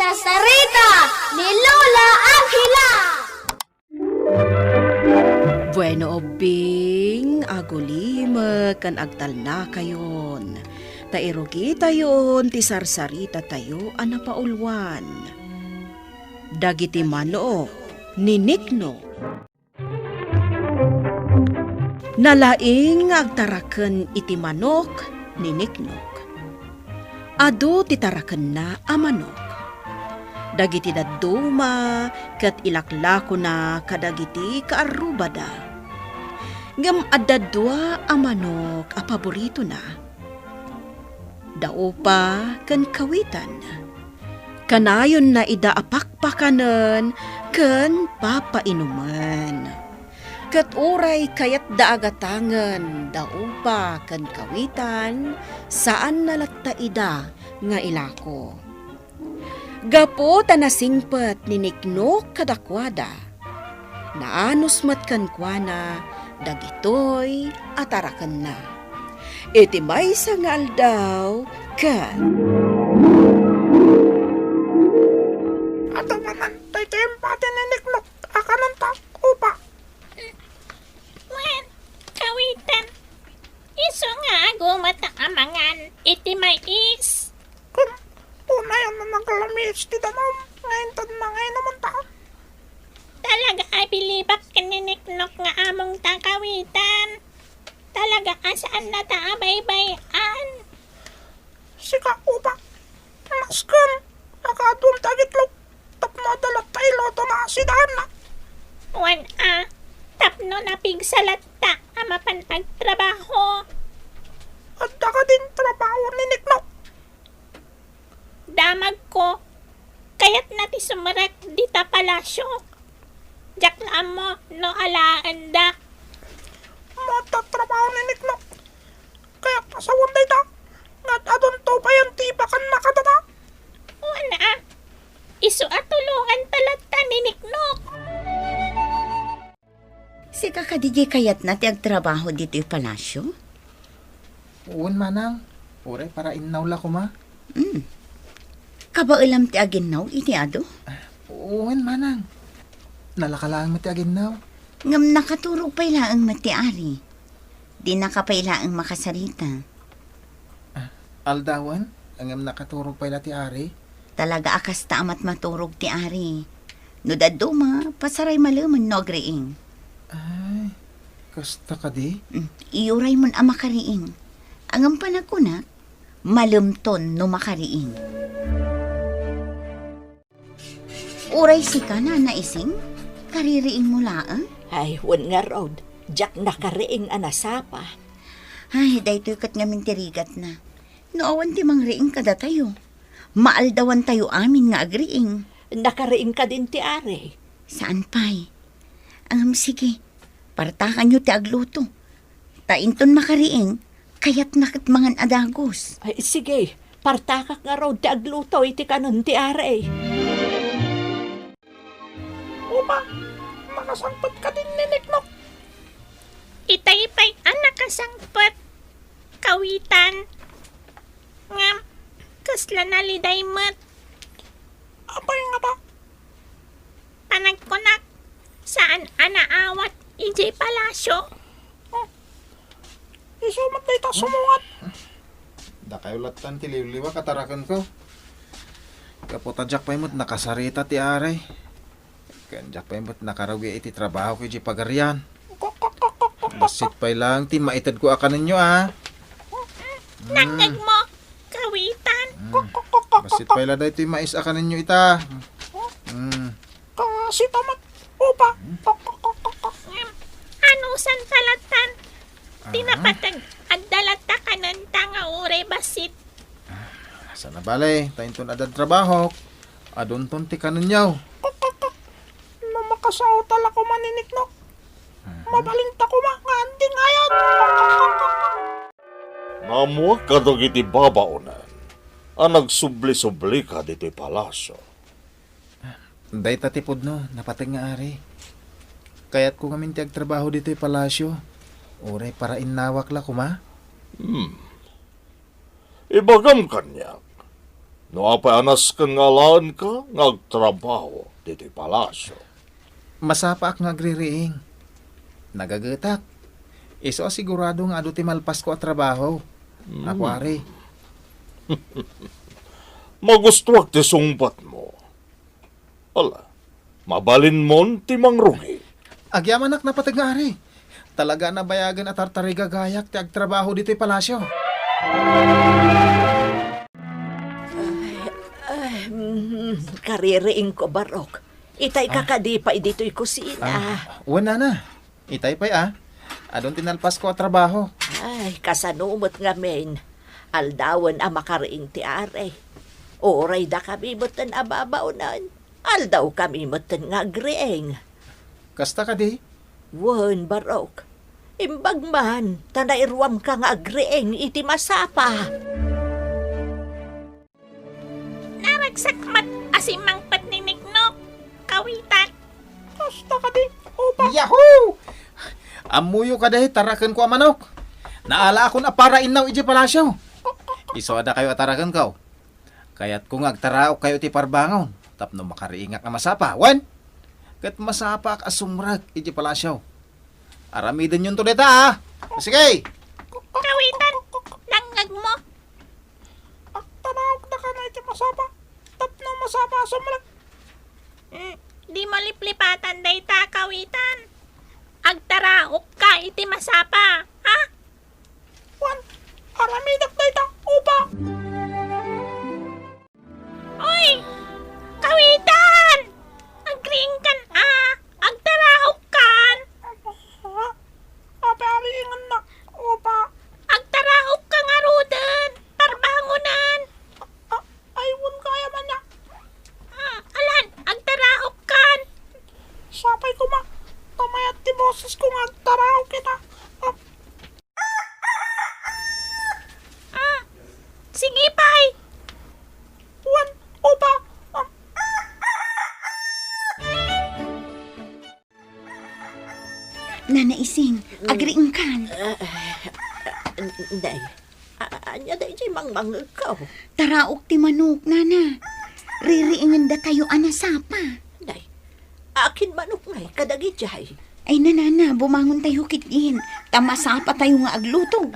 Sasarita ni Lola Angela. Bueno obing, agulime kan agtal na kayon. Tairogi tayon, ti sarsarita tayo, anapaulwan. Dagiti manok, ninikno. Nalaing agtaraken iti manok, niniknok. Adu titaraken na a manok. Dagiti dadduma ket ilaklako na kadagiti kaarubada. Ngem adda dua a manok a paborito na. Daupa ken kawitan. Kanayon na ida apakpakanen ken papainuman. Ket uray kayat daagatangen daupa ken kawitan saan nalatta ida nga ilako. Gapo tanasingpet ni niknok kadakwada. Naanus mat kankwana, dagitoy atarakan na. Iti may sangal daw kan. Ato manan, tay tempate ni niknok, akanan ta, upa. Wen, kawitan. Iso nga agumata amangan, iti may is. Kung tunayan na nagkalamis, ti danom, ngayon tad na ngayon naman ta. Talaga ay bilibak kaniniknok nga among takawitan. Talaga asaan na taabay-bayan. Sika, upa. Naskan, nakadum tagitlog, tapno dalat tayo loto na sidahan na. Wan tapno na pigsalat ta amapan agtrabaho. At ka din trabaho ni niknok. Damag ko, kayat nati sumarak di ta palasyo. Jaklaan mo, no alaan da. Matatrabaho ni niknok. Kaya pasawon day ta. Ngat adon to pa yung tibakan nakadata. Wana, iso at tulungan talata ni Niknok. Si kakadigi kayat na ti agtrabaho dito yung palasyo? Uwan manang, ure para innaw la ko ma. Kabailam ti aginaw, iti ado? Uwan manang, nalakalaang mati aginaw. Ngam nakaturog pa ilaang matiari. Di nakapailaang makasarita. Aldawan, angam nakaturog pa ila ti ari. Talaga akas taamat maturog ti ari. No daduma, pasaray malaman no agriing. Ay, kasta ka di? Iuray mon ang makariing. Angam panakunak, malumton no makariing. Uray si ka na naising, kaririing mo laang. Ay, wan nga rod. Jack nakariing anasapa. Ay, daytoy kat ngamin tirigat na. Noowan ti mangriing kada tayo. Maaldawan tayo amin nga agriing. Nakariing ka din ti are. Saan pa'y? Angam sige, partakan nyo ti agluto. Tainton makariing, kayat nakit mangan adagos. Ay, sige, partakak nga rod ti agluto iti kanon ti are. Upa, nakasangpat ka din ni niknok. Itay-pay anak kasangpat. Kawitan. Ngam, kasla naliday mat. Apay nga ba? Panagkunak. Saan anaawat ijay palasyo? Isumat day ta sumuat. Da kayo latan ti liwliwa katarakan ko. Kaputa Jack pa imot nakasarita ti ari. Kan Jack pa imot nakarawgi iti trabaho ko iti pagarian. Basit pa lang ti maitad ko akan ninyo Nagdag mo, kawitan. Basit pa ila dahito yung mais akan ninyo ita. Kasi tamat, upa. Anusan talatan? Tinapatag agdalata ka ng tanga ure basit. Sana bale, tayo ton adad trabaho. Adon ton ti kanunyaw. No makasaw tala ko maniniknok. Mabalinta ko nga anding ayat. Namuha ka daw iti babaunan. Nagsubli-subli ka dito'y palasyo. Day tatipod no, napatag nga ari. Kaya't ko kami ti agtrabaho dito'y palasyo. Ure para inawak la kuma. Ibagam kanyak. No apay anas kang ngalaan ka, ngagtrabaho dito'y palasyo. Masapa ak ngagririing. Nagagatak. Iso sigurado nga ado ti malpas ko at trabaho. Ako ari. Magustuwag ti sungbat mo. Ala, mabalin mon ti mangrungi. Agyaman ak napatag nga ari. Talaga na bayagan at tartariga gayak ti agtrabaho dito'y palasyo. Kaririing ko, Barok. Itay kakadipay dito'y kusina. Wala na. Itay pa'y Adon tinalpas ko at trabaho. Ay, kasanumot nga men. Aldawan ang makariing ti are. Oray da kami mutan ababaunan. Aldaw kami mutan nga agrieng. Kasta ka di? Wan, Barok. Imbag man, tanairuam ka nga agrieng iti masapa. Naragsak mat asimang patninik no. Kawitan. Kasta ka di, upa. Yahoo! Amuyo ka dahi, tarakan ko ang manok. Naala ako na para inaw iji palasyo. Iso ada kayo atarakan ko. Kaya't kung agtaraok kayo ti parbangon, tapno makariingak na masapa. Wan! Kat masapa ak asumrag iji palasyo. Aramidin yun to deta Sige! Kawitan. Langag mo. Agtaraok na ka na iti masapa. Tapno masapa sumrag. Di mo liplipatan dayta kawitan. Agtaraok ka iti masapa. Ha? Wan, aramidak na ita, upa. Uy! Kawitan! Agriing kan agtaraok kan. Ha? Ape ariingan na, upa. Agtaraok ka nga ruden. Parbangunan. Ayun kaya man na. Alan, agtaraok kan. Sapay ko ma. Kamayat ti boses ko nga taraw kita. Sige, pay. Wan, upa. Nanaising, agriing kan. Day, anya day di mangmangag ka. Taraok ti manok, nana. Ririingin da tayo anasapa. Day, akin manok ngay kadagi jay. Ay nanana, bumangon tayo kitin. Tamasapa tayo nga agluto.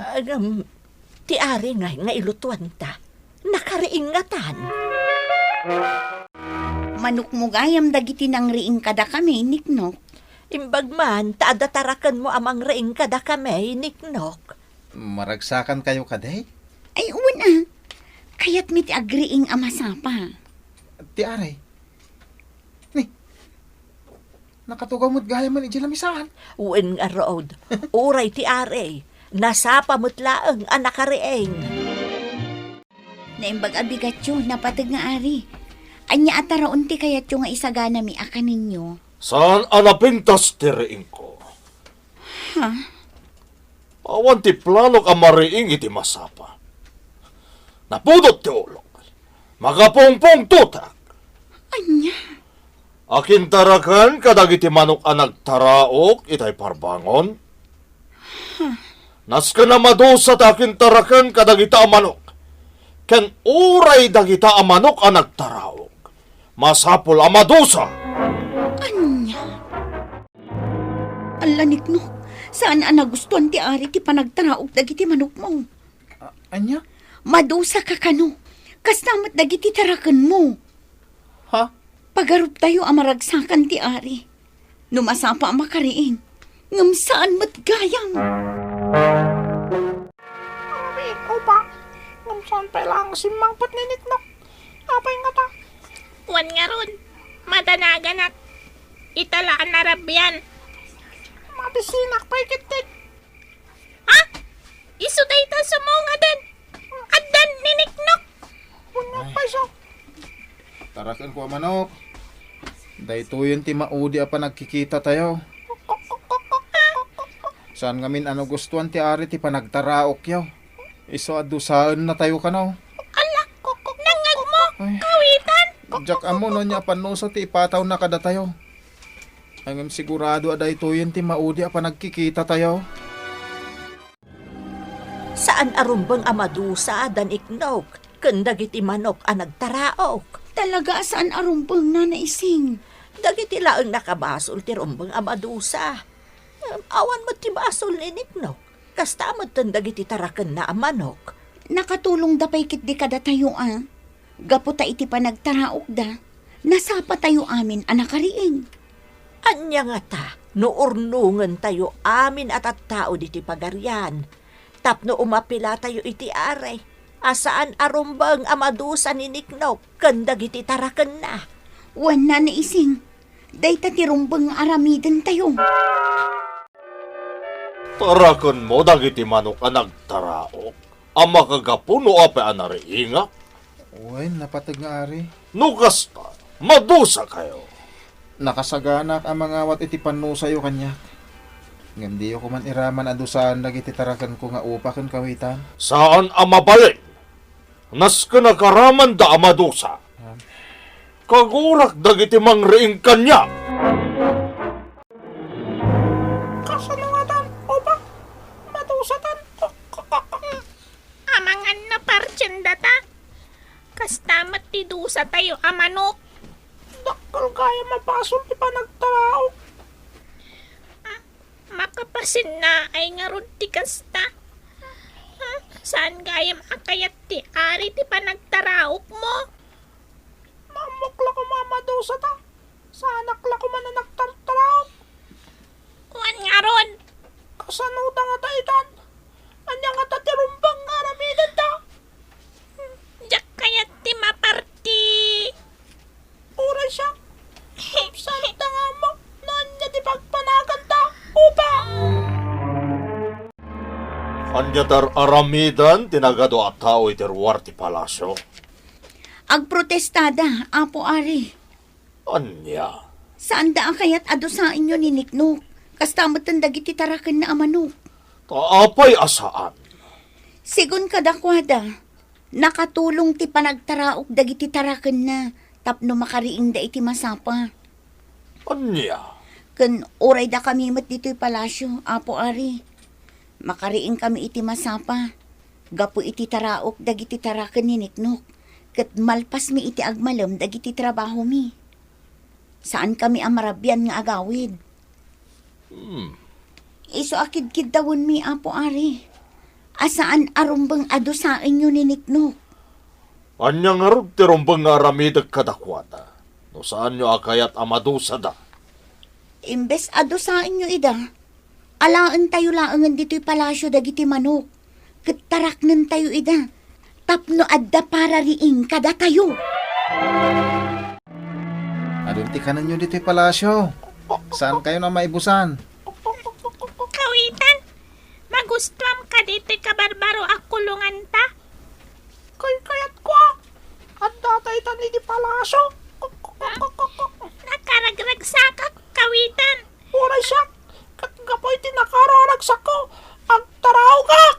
Ti ari ngay nga ilutuan ta. Nakariingatan. Manok mo gayam dagiti nang riing kada kami, niknok. Imbag man, taadatarakan mo amang reing kada kami, niknok. Maragsakan kayo kaday? Ay una, kayat miti agriing amasapa. Ti aray. Ni, nakatugaw mo't gaya man iji lamisahan. Uwin nga road, uray ti are, nasapa mutlaang anak reing. Naimbag abigat yun, napatag nga ari. Anya ataraon ti kayat yung nga isagana mi akan ninyo. Saan anapintas ti riing ko? Ha? Awan ti plano ka mariing iti masapa. Napudot ti ulok. Magapongpong tutak. Anya? Akin tarakan kadag iti manok anag taraok itay parbangon. Nas ka na madusa ta akin tarakan kadag ita manok. Ken uray dagita a manok anag taraok. Masapol a madusa. Anya? Alanik no, saan ang nagustuhan ti ari ti panagtaraok dagiti manok mo? Anya? Madusa ka kano, kastamat dagiti tarakan mo. Ha? Pagarup tayo amaragsakan ti ari. Numasapa ang makariing, ngam saan matgayam. Ari, upa. Ngam saan pa lang simang patninik na. Apay nga ta. Wan nga ron. Madanagan at italaan na rabyan. Mabisinak pa ikitik. Ha? Iso day ta sa mga dan. Adan niniknok. Punya pa siya. Tarakan ko ang manok. Daytoyon ti maudi apa nagkikita tayo. Saan ngamin ano gustuhan ti ari ti panagtaraok yaw. Iso adusaan na tayo kanaw. Ala, nangag mo. Ay. Kawitan. Jak amo no niya panuso ti ipataw na kada tayo. Angam sigurado aday toyen ti maudi apa nagkikita tayo. Saan arumbang amadusa dan iknok? ken dagiti manok a nagtaraok. Talaga saan arumbang na naising? Dagiti laeng nakabasol ti rumbang a madusa. Awan mo ti basol ni Niknok. Kasta mo dagiti taraken na a manok. Nakatulong da pay kit di kada tayo Gaputa iti panagtaraok da. Nasapa tayo amin anakariing. Anya nga ta, no urnungan tayo amin at tao diti pagarian. Tapno umapila tayo iti are. Asaan arumbang amadusa ni Niknok, kandag iti taraken na. Wan na naising. Dayta tirumbang aramiden tayo. Tarakan mo dagiti manok a nagtaraok. Ang makagapuno ape anariinga. Uy, napatag nga ari. Nukasta, madusa kayo. Nakasaganak ang mga wat iti panusayo kanya. Ngandi ko man iraman adusan dagiti tarakan ko nga upa ken kawitan. Saan ang mabalin? Nas ka nakaraman da amadusa. Kagurak dagiti mangriing kanya. Kasanungatan, opa. Madusatan. Amangan na partsyan data. Kastamat ti dusa tayo a manok. Dakkel kaya mapasol ti panagtaraok. Makapasin na ay nga ron ti kasta. Saan gayam akayat ti ari ti panagtaraok mo? Mamukla ko mamadusa ta. Sanak la ko man na nagtartaraok. Uwan nga ron. Kasanuda nga taitan. Anya nga tatirumbang nga ramidan ta. Diyak kayat ti maparti. Uray siya. Salita nga mo. Nanya di pagpanagan ta. Upa. Anyatar aramidan tinagado at tao iterwar ti palasyo. Agprotestada, Apo Ari. Anya. Saan da kayat adusain nyo ni Niknok? Kastamatan dagiti taraken na amanok. Taapay asaan. Sigun kadakwada, nakatulong ti panagtaraok dagiti taraken na tapno makariing da iti masapa. Anya. Ken oray da kami met dito'y palasyo, Apo Ari. Makariing kami iti masapa. Gapo iti taraok dagiti taraken ni Niknok. Ket malpas mi iti agmalem dagiti trabaho mi. Saan kami amarabyan nga agawid? Iso akid-kid dawon mi, Apo Ari. Asaan arumbang adusain nyo ni Niknok? Anya nga rin tirumbang nga aramidag kadakwata. No saan nyo akayat amadusa da? Imbes adusain nyo ida, alaan tayo laangan dito'y palasyo dagiti manok. Kitaraknan tayo ida, tapno adda para riing kada tayo. Adunti ka na nyo dito'y palasyo. Saan kayo na maibusan? Kawitan, magustuhan ka dito kabarbaro akulungan ta. Kayat ko. At dataitan ni di palasyo. Nakaragragsakak kawitan. Uray siya. Katgapoy tinakararagsak ko. Ang tarawgak.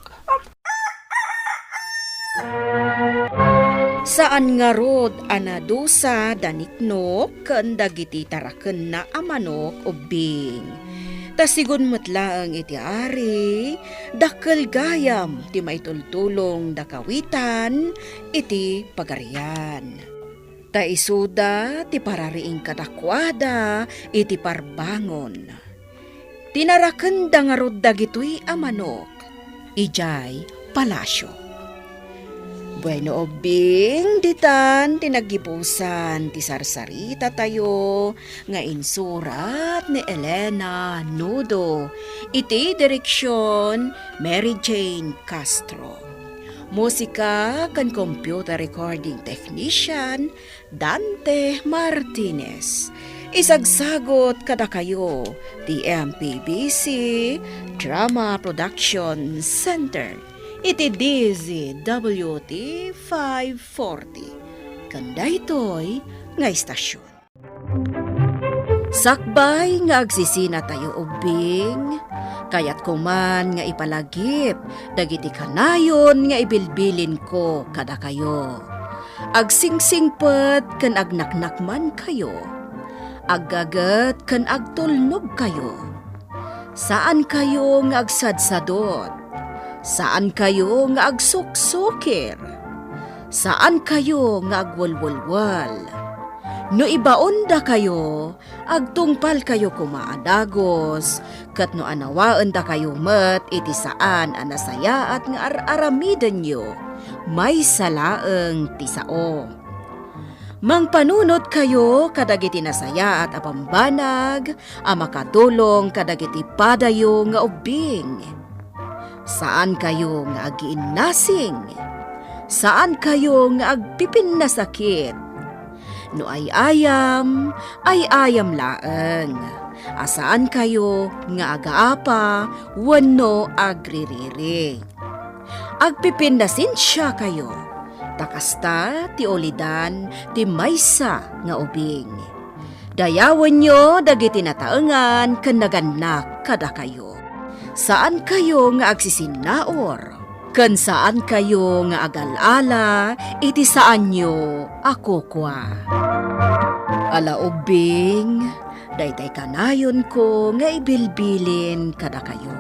Saan nga rod anadusa daniknok ken dagiti taraken na amanok ubing. Tasigon metlaang iti ari, dakkel gayam ti maitultulong dakawitan iti pagarian. Ta isuda ti parariing kadakwada iti parbangon. Tinaraken da nga rod dagitoy amanok, ijay palasyo. Bueno obing, ditan, tinagibusan, ti sarsarita tayo, nga insurat ni Elena Nudo, iti direksyon Mary Jane Castro. Musika kan computer recording technician Dante Martinez. Isagsagot kada kayo, ti MPBC Drama Production Center. Iti DZWT 540. Kanda ito'y nga istasyon. Sakbay nga agsisina tayo ubing, kayat kuman nga ipalagip, dagiti kanayon nga ibilbilin ko kada kayo. Agsingsingpet kan agnaknakman kayo, aggagat kan agtulnog kayo. Saan kayo nga agsadsadot? Saan kayo nga agsuksukir? Saan kayo nga agwalwalwal? No ibaon da kayo, agtungpal kayo kumaadagos, kat no anawaan da kayo met iti saan anasaya at nga aramidan nyo, may salaeng tisao. Mangpanunot kayo kadagiti nasaya at apambanag, makatulong kadagiti padayo nga ubing. Saan kayo nga agiinnasing? Saan kayo nga agpipin na sakit? No ay ayam laeng. Asaan kayo nga agaapa, wano agririri. Agpipin na sinsya kayo. Takasta ti olidan ti maysa nga ubing. Dayawan nyo dagiti nataengan ken naganak kada kayo. Saan kayo nga agsisinaor? Ken saan kayo nga agalala, iti saan nyo ako kwa. Ala ubing, daytay kanayon ko nga ibilbilin kada kayo.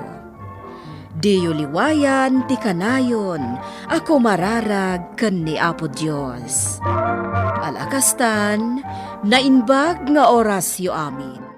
Diyo liwayan ti kanayon, ako mararag ken ni Apo Dios. Alakastan, nainbag nga oras yo amin.